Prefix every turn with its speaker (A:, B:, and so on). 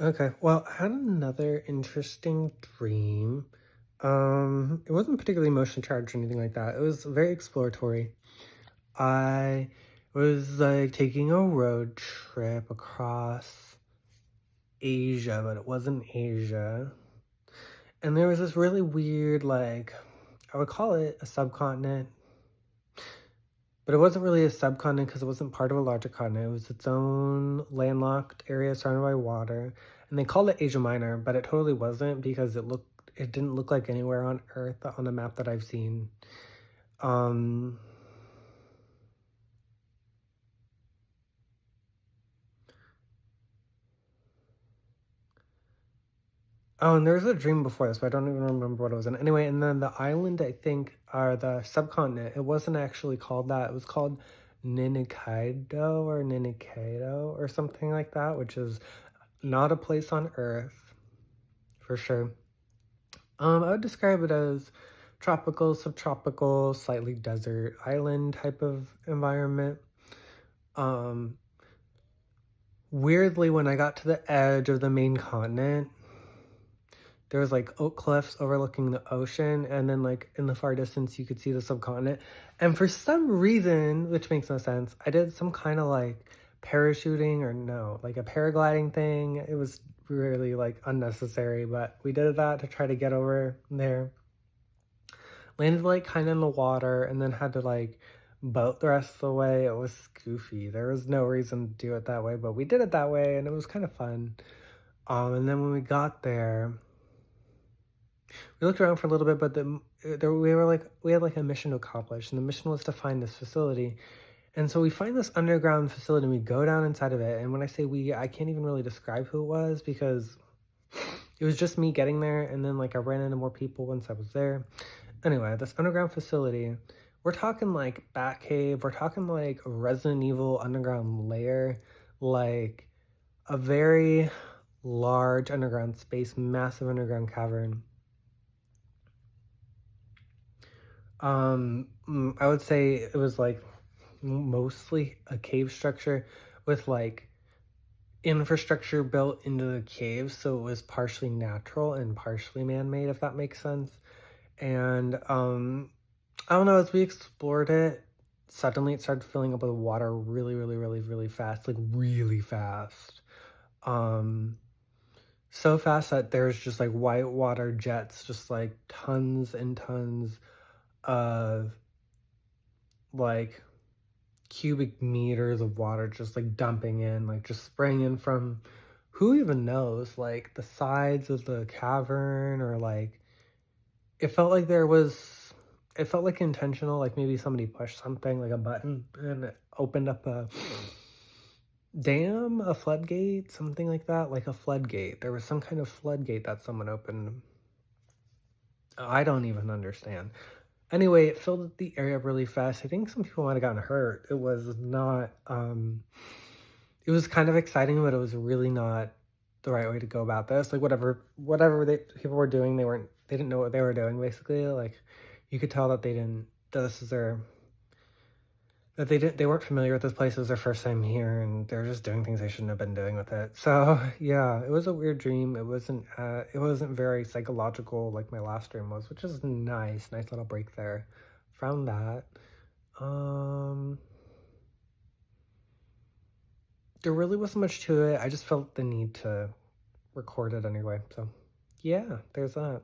A: Okay, well, I had another interesting dream. It wasn't particularly emotion charged or anything like that. It was very exploratory. I was like taking a road trip across Asia, but it wasn't Asia. And there was this really weird, like, I would call it a subcontinent, but it wasn't really a subcontinent because it wasn't part of a larger continent. It was its own landlocked area surrounded by water. And they called it Asia Minor, but it totally wasn't because it didn't look like anywhere on Earth on a map that I've seen. Um oh, and there was a dream before this, but I don't even remember what it was in. Anyway, and then the island I think or the subcontinent, it wasn't actually called that. It was called Ninikaido or Ninikaido or something like that, which is not a place on Earth for sure. I would describe it as tropical, subtropical, slightly desert island type of environment. Um, Weirdly, when I got to the edge of the main continent, there was like oak cliffs overlooking the ocean, and then like in the far distance, you could see the subcontinent. And for some reason, which makes no sense, I did some kind of like parachuting or no, like a paragliding thing. It was really like unnecessary, but we did that to try to get over there. Landed, like, kinda in the water and then had to, like, boat the rest of the way. It was goofy. There was no reason to do it that way, but we did it that way, and it was kinda fun. And then when we got there, we looked around for a little bit, but there we had, like, a mission to accomplish, and the mission was to find this facility. And so we find this underground facility, and we go down inside of it, and when I say we, I can't even really describe who it was because it was just me getting there, and then, like, I ran into more people once I was there. Anyway, this underground facility, we're talking like Batcave, we're talking like Resident Evil underground lair, like a very large underground space, massive underground cavern. I would say it was like mostly a cave structure with like infrastructure built into the cave, so it was partially natural and partially man-made, if that makes sense. And I don't know, as we explored it, suddenly it started filling up with water really, really, really, really fast, like really fast. Um, so fast that there's just like white water jets, just like tons and tons of like cubic meters of water just like dumping in, like just spraying in from who even knows, like the sides of the cavern or like it felt like there was it felt like intentional, like maybe somebody pushed something, like a button, and it opened up a dam, a floodgate, something like that, like a floodgate. There was some kind of floodgate that someone opened. I don't even understand. Anyway, it filled the area up really fast. I think some people might have gotten hurt. It was not, it was kind of exciting, but it was really not the right way to go about this. Like whatever people were doing, they didn't know what they were doing. Basically, like you could tell that they didn't. That this is their that they weren't familiar with this place. It was their first time here, and they're just doing things they shouldn't have been doing with it. So yeah, it was a weird dream. It wasn't very psychological like my last dream was, which is nice little break there from that. Um, there really wasn't much to it. I just felt the need to record it anyway. So yeah, there's that.